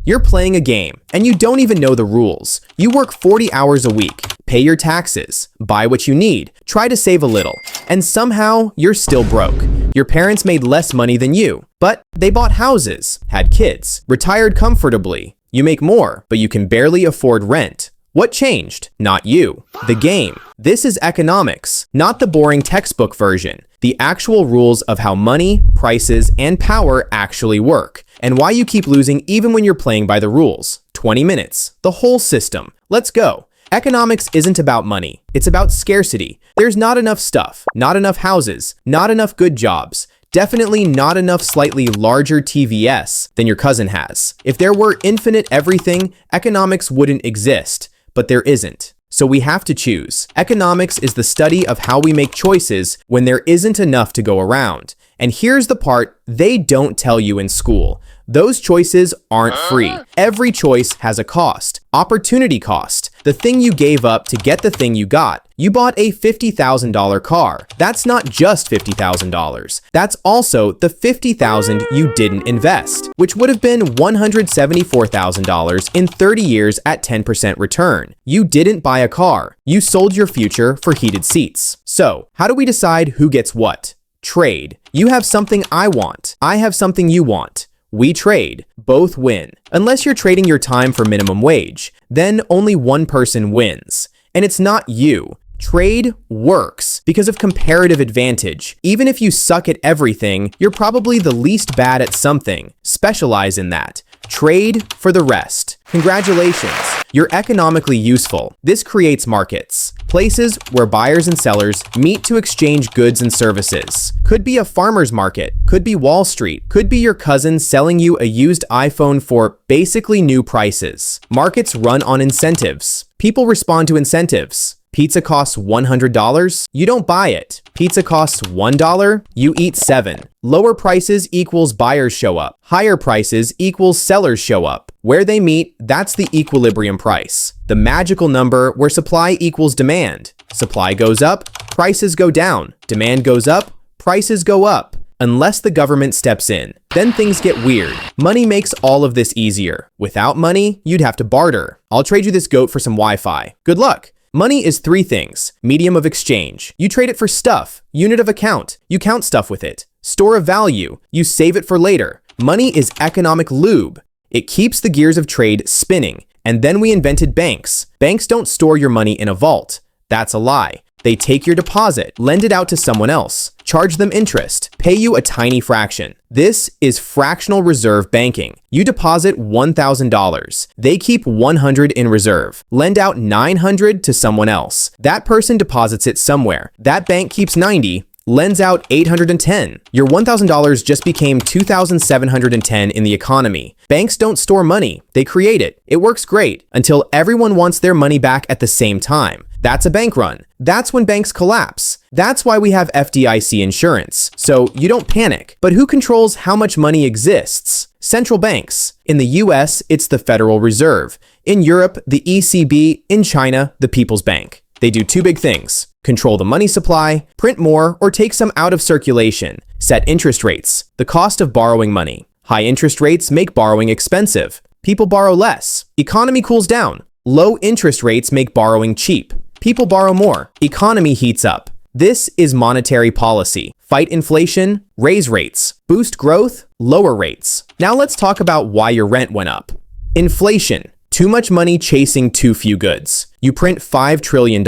You're playing a game, and you don't even know the rules. You work 40 hours a week, pay your taxes, buy what you need, try to save a little, and somehow you're still broke. Your parents made less money than you, but they bought houses, had kids, retired comfortably. You make more, but you can barely afford rent. What changed? Not you. The game. This is economics, not the boring textbook version. The actual rules of how money, prices, and power actually work, and why you keep losing even when you're playing by the rules. 20 minutes. The whole system. Let's go. Economics isn't about money. It's about scarcity. There's not enough stuff, not enough houses, not enough good jobs. Definitely not enough slightly larger TVS than your cousin has. If there were infinite everything, economics wouldn't exist, but there isn't. So we have to choose. Economics is the study of how we make choices when there isn't enough to go around. And here's the part they don't tell you in school. Those choices aren't free. Every choice has a cost. Opportunity cost. The thing you gave up to get the thing you got. You bought a $50,000 car. That's not just $50,000. That's also the $50,000 you didn't invest, which would have been $174,000 in 30 years at 10% return. You didn't buy a car. You sold your future for heated seats. So, how do we decide who gets what? Trade. You have something I want. I have something you want. We trade. Both win. Unless you're trading your time for minimum wage, then only one person wins. And it's not you. Trade works because of comparative advantage. Even if you suck at everything, you're probably the least bad at something. Specialize in that. Trade for the rest. Congratulations. You're economically useful. This creates markets. Places where buyers and sellers meet to exchange goods and services. Could be a farmer's market, could be Wall Street, could be your cousin selling you a used iPhone for basically new prices. Markets run on incentives. People respond to incentives. Pizza costs $100, you don't buy it. Pizza costs $1, you eat 7. Lower prices equals buyers show up. Higher prices equals sellers show up. Where they meet, that's the equilibrium price. The magical number where supply equals demand. Supply goes up, prices go down. Demand goes up, prices go up. Unless the government steps in. Then things get weird. Money makes all of this easier. Without money, you'd have to barter. I'll trade you this goat for some Wi-Fi. Good luck. Money is 3 things. Medium of exchange. You trade it for stuff. Unit of account. You count stuff with it. Store of value. You save it for later. Money is economic lube. It keeps the gears of trade spinning. And then we invented banks. Banks don't store your money in a vault. That's a lie. They take your deposit, lend it out to someone else, charge them interest, pay you a tiny fraction. This is fractional reserve banking. You deposit $1,000. They keep $100 in reserve. Lend out $900 to someone else. That person deposits it somewhere. That bank keeps $90, lends out $810. Your $1,000 just became $2,710 in the economy. Banks don't store money. They create it. It works great until everyone wants their money back at the same time. That's a bank run. That's when banks collapse. That's why we have FDIC insurance, so you don't panic. But who controls how much money exists? Central banks. In the US, it's the Federal Reserve. In Europe, the ECB. In China, the People's Bank. They do 2 big things. Control the money supply, print more, or take some out of circulation. Set interest rates, the cost of borrowing money. High interest rates make borrowing expensive. People borrow less. Economy cools down. Low interest rates make borrowing cheap. People borrow more. Economy heats up. This is monetary policy. Fight inflation, raise rates. Boost growth, lower rates. Now let's talk about why your rent went up. Inflation. Too much money chasing too few goods. You print $5 trillion.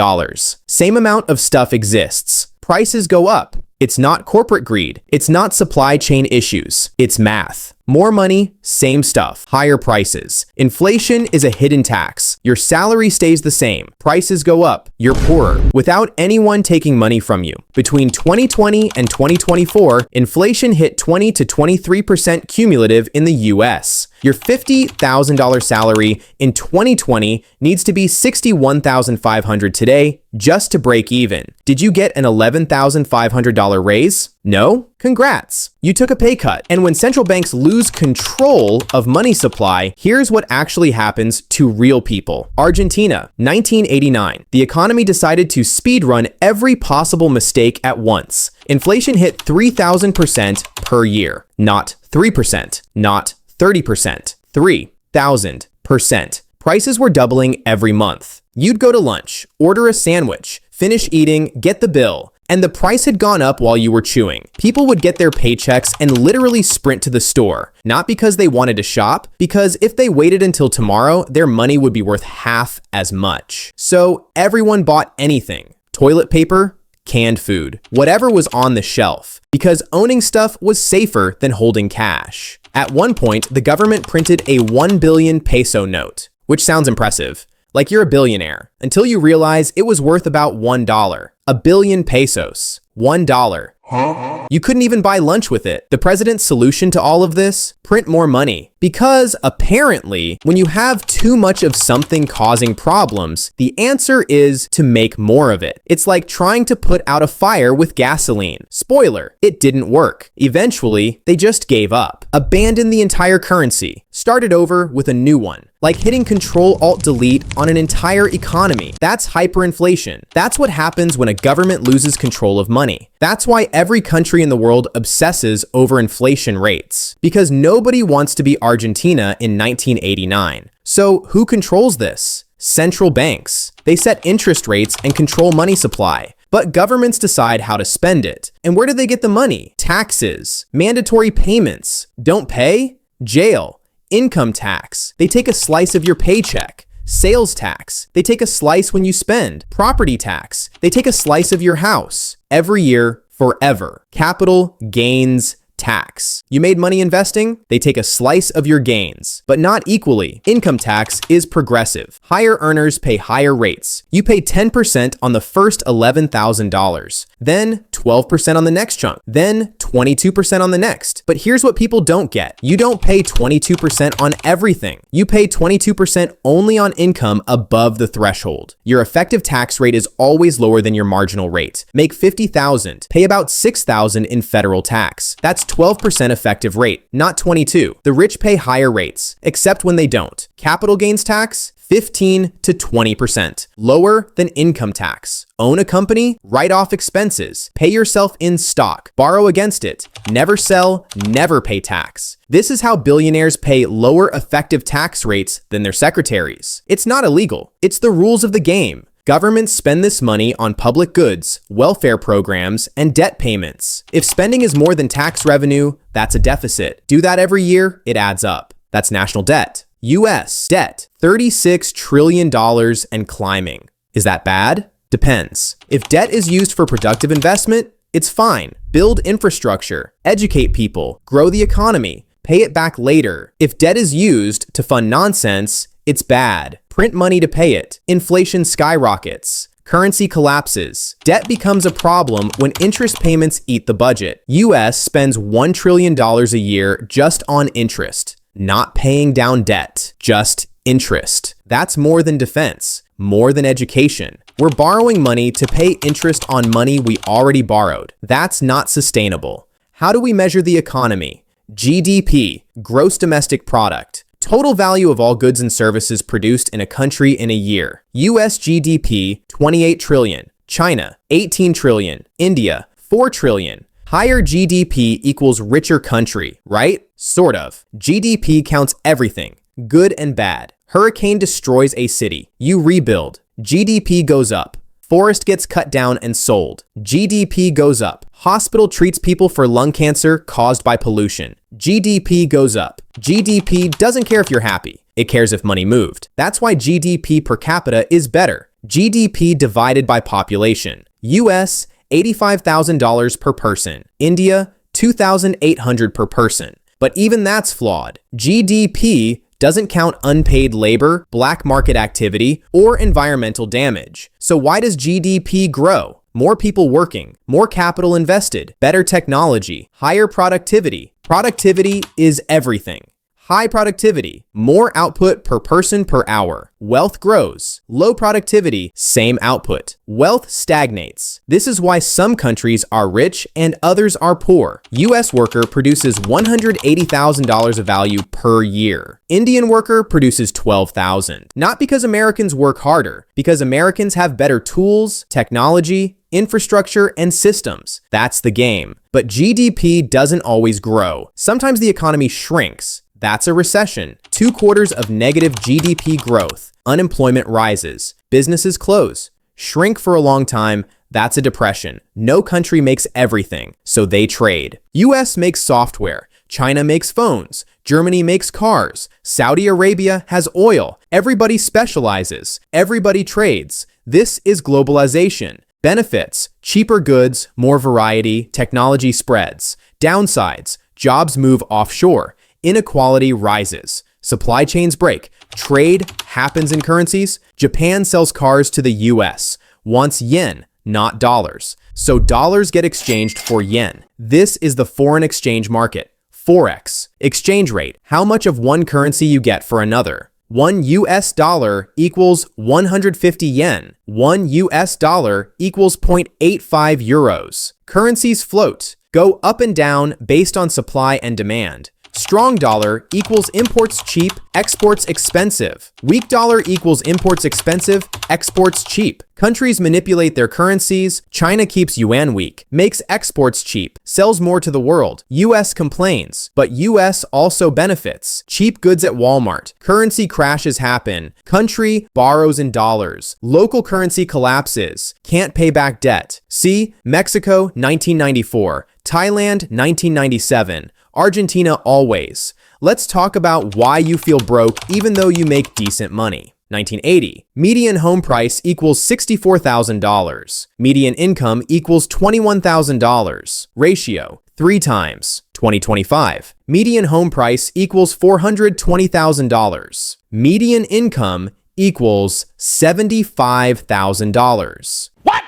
Same amount of stuff exists. Prices go up. It's not corporate greed. It's not supply chain issues. It's math. More money, same stuff, higher prices. Inflation is a hidden tax. Your salary stays the same. Prices go up. You're poorer without anyone taking money from you. Between 2020 and 2024, inflation hit 20 to 23% cumulative in the US. Your $50,000 salary in 2020 needs to be $61,500 today just to break even. Did you get an $11,500 raise? No? Congrats. You took a pay cut. And when central banks lose control of money supply, here's what actually happens to real people. Argentina, 1989. The economy decided to speedrun every possible mistake at once. Inflation hit 3,000% per year. Not 3%. Not 30%. 3. 1,000%. Prices were doubling every month. You'd go to lunch, order a sandwich, finish eating, get the bill, and the price had gone up while you were chewing. People would get their paychecks and literally sprint to the store, not because they wanted to shop, because if they waited until tomorrow, their money would be worth half as much. So everyone bought anything: toilet paper, canned food, whatever was on the shelf, because owning stuff was safer than holding cash. At one point, the government printed a 1 billion peso note, which sounds impressive, like you're a billionaire, until you realize it was worth about $1. A billion pesos. $1. You couldn't even buy lunch with it. The president's solution to all of this? Print more money. Because apparently, when you have too much of something causing problems, the answer is to make more of it. It's like trying to put out a fire with gasoline. Spoiler, it didn't work. Eventually, they just gave up. Abandoned the entire currency. Started over with a new one. Like hitting Control-Alt-Delete on an entire economy. That's hyperinflation. That's what happens when a government loses control of money. That's why every country in the world obsesses over inflation rates. Because nobody wants to be Argentina in 1989. So who controls this? Central banks. They set interest rates and control money supply. But governments decide how to spend it. And where do they get the money? Taxes. Mandatory payments. Don't pay? Jail. Income tax. They take a slice of your paycheck. Sales tax. They take a slice when you spend. Property tax. They take a slice of your house. Every year, forever. Capital gains tax. You made money investing? They take a slice of your gains, but not equally. Income tax is progressive. Higher earners pay higher rates. You pay 10% on the first $11,000, then 12% on the next chunk, then 22% on the next. But here's what people don't get. You don't pay 22% on everything. You pay 22% only on income above the threshold. Your effective tax rate is always lower than your marginal rate. Make $50,000, pay about $6,000 in federal tax. That's 12% effective rate, not 22. The rich pay higher rates, except when they don't. Capital gains tax, 15 to 20%, lower than income tax. Own a company, write off expenses, pay yourself in stock, borrow against it, never sell, never pay tax. This is how billionaires pay lower effective tax rates than their secretaries. It's not illegal. It's the rules of the game. Governments spend this money on public goods, welfare programs, and debt payments. If spending is more than tax revenue, that's a deficit. Do that every year, it adds up. That's national debt. US debt, $36 trillion and climbing. Is that bad? Depends. If debt is used for productive investment, it's fine. Build infrastructure, educate people, grow the economy, pay it back later. If debt is used to fund nonsense, it's bad. Print money to pay it. Inflation skyrockets. Currency collapses. Debt becomes a problem when interest payments eat the budget. US spends $1 trillion a year just on interest. Not paying down debt, just interest. That's more than defense, more than education. We're borrowing money to pay interest on money we already borrowed. That's not sustainable. How do we measure the economy? GDP, gross domestic product. Total value of all goods and services produced in a country in a year. US GDP, 28 trillion. China, 18 trillion. India, 4 trillion. Higher GDP equals richer country, right? Sort of. GDP counts everything, good and bad. Hurricane destroys a city. You rebuild. GDP goes up. Forest gets cut down and sold. GDP goes up. Hospital treats people for lung cancer caused by pollution. GDP goes up. GDP doesn't care if you're happy. It cares if money moved. That's why GDP per capita is better. GDP divided by population. US, $85,000 per person. India, $2,800 per person. But even that's flawed. GDP doesn't count unpaid labor, black market activity, or environmental damage. So why does GDP grow? More people working, more capital invested, better technology, higher productivity. Productivity is everything. High productivity, more output per person per hour. Wealth grows. Low productivity, same output. Wealth stagnates. This is why some countries are rich and others are poor. US worker produces $180,000 of value per year. Indian worker produces $12,000. Not because Americans work harder, because Americans have better tools, technology, infrastructure, and systems. That's the game. But GDP doesn't always grow. Sometimes the economy shrinks. That's a recession. 2 quarters of negative GDP growth. Unemployment rises. Businesses close. Shrink for a long time. That's a depression. No country makes everything, so they trade. US makes software. China makes phones. Germany makes cars. Saudi Arabia has oil. Everybody specializes. Everybody trades. This is globalization. Benefits: cheaper goods, more variety, technology spreads. Downsides: jobs move offshore. Inequality rises. Supply chains break. Trade happens in currencies. Japan sells cars to the US. Wants yen, not dollars. So dollars get exchanged for yen. This is the foreign exchange market. Forex. Exchange rate. How much of one currency you get for another. 1 US dollar equals 150 yen. 1 US dollar equals 0.85 euros. Currencies float. Go up and down based on supply and demand. Strong dollar equals imports cheap, exports expensive. Weak dollar equals imports expensive, exports cheap. Countries manipulate their currencies. China keeps yuan weak, makes exports cheap, sells more to the world. US complains, but US also benefits. Cheap goods at Walmart. Currency crashes happen. Country borrows in dollars. Local currency collapses. Can't pay back debt. See, Mexico 1994, Thailand 1997. Argentina always. Let's talk about why you feel broke even though you make decent money. 1980. Median home price equals $64,000. Median income equals $21,000. Ratio 3 times. 2025. Median home price equals $420,000. Median income equals $75,000. What?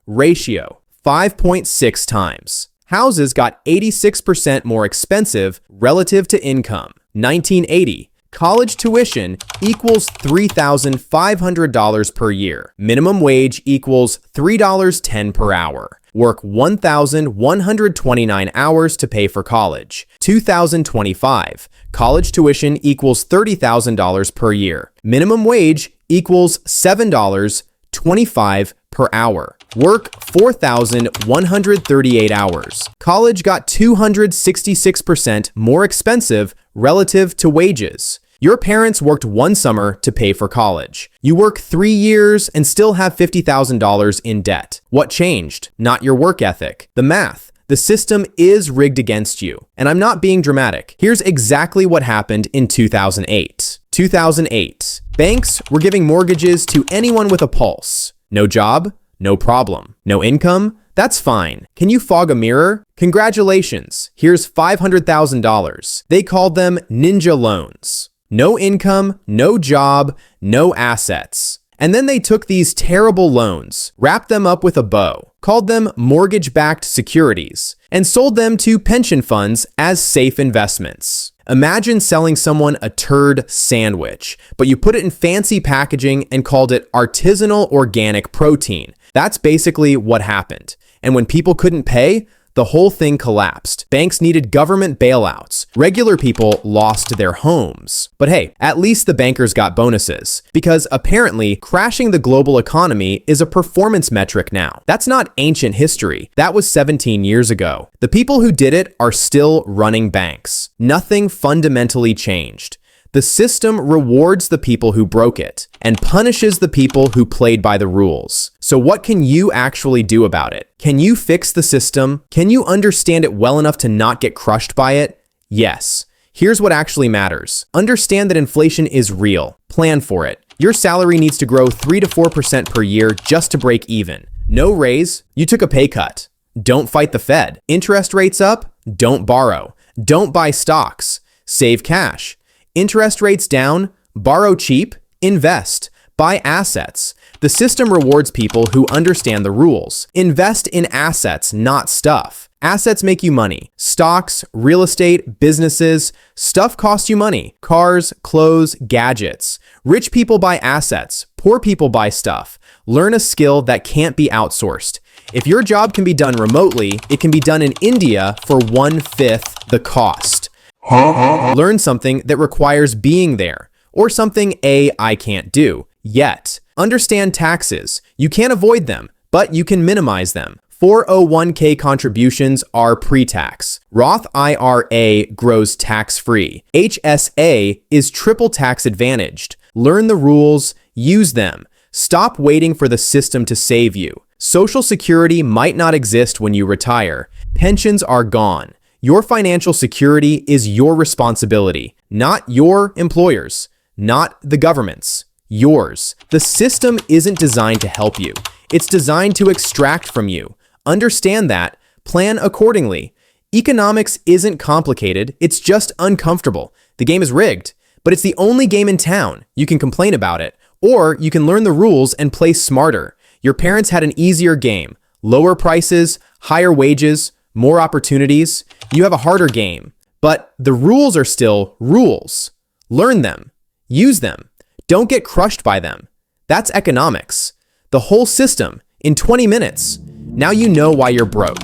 Ratio 5.6 times. Houses got 86% more expensive relative to income. 1980. College tuition equals $3,500 per year. Minimum wage equals $3.10 per hour. Work 1,129 hours to pay for college. 2025. College tuition equals $30,000 per year. Minimum wage equals $7.25 per hour. Work 4,138 hours. College got 266% more expensive relative to wages. Your parents worked 1 summer to pay for college. You work 3 years and still have $50,000 in debt. What changed? Not your work ethic. The math. The system is rigged against you. And I'm not being dramatic. Here's exactly what happened in 2008. 2008. Banks were giving mortgages to anyone with a pulse. No job? No problem. No income? That's fine. Can you fog a mirror? Congratulations. Here's $500,000. They called them ninja loans. No income, no job, no assets. And then they took these terrible loans, wrapped them up with a bow, called them mortgage-backed securities, and sold them to pension funds as safe investments. Imagine selling someone a turd sandwich, but you put it in fancy packaging and called it artisanal organic protein. That's basically what happened. And when people couldn't pay, the whole thing collapsed. Banks needed government bailouts. Regular people lost their homes. But hey, at least the bankers got bonuses, because apparently crashing the global economy is a performance metric now. That's not ancient history. That was 17 years ago. The people who did it are still running banks. Nothing fundamentally changed. The system rewards the people who broke it and punishes the people who played by the rules. So what can you actually do about it? Can you fix the system? Can you understand it well enough to not get crushed by it? Yes. Here's what actually matters. Understand that inflation is real. Plan for it. Your salary needs to grow 3 to 4% per year just to break even. No raise, you took a pay cut. Don't fight the Fed. Interest rates up, don't borrow. Don't buy stocks. Save cash. Interest rates down, borrow cheap, invest, buy assets. The system rewards people who understand the rules. Invest in assets, not stuff. Assets make you money. Stocks, real estate, businesses, stuff costs you money. Cars, clothes, gadgets. Rich people buy assets. Poor people buy stuff. Learn a skill that can't be outsourced. If your job can be done remotely, it can be done in India for 1/5 the cost. Learn something that requires being there, or something I can't do yet. Understand taxes. You can't avoid them, but you can minimize them. 401k contributions are pre-tax. Roth IRA grows tax-free. HSA is triple tax advantaged. Learn the rules, use them. Stop waiting for the system to save you. Social Security might not exist when you retire. Pensions are gone. Your financial security is your responsibility, not your employer's, not the government's, yours. The system isn't designed to help you. It's designed to extract from you. Understand that. Plan accordingly. Economics isn't complicated. It's just uncomfortable. The game is rigged, but it's the only game in town. You can complain about it, or you can learn the rules and play smarter. Your parents had an easier game. Lower prices, higher wages, more opportunities. You have a harder game, but the rules are still rules. Learn them. Use them. Don't get crushed by them. That's economics. The whole system in 20 minutes. Now you know why you're broke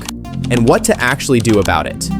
and what to actually do about it.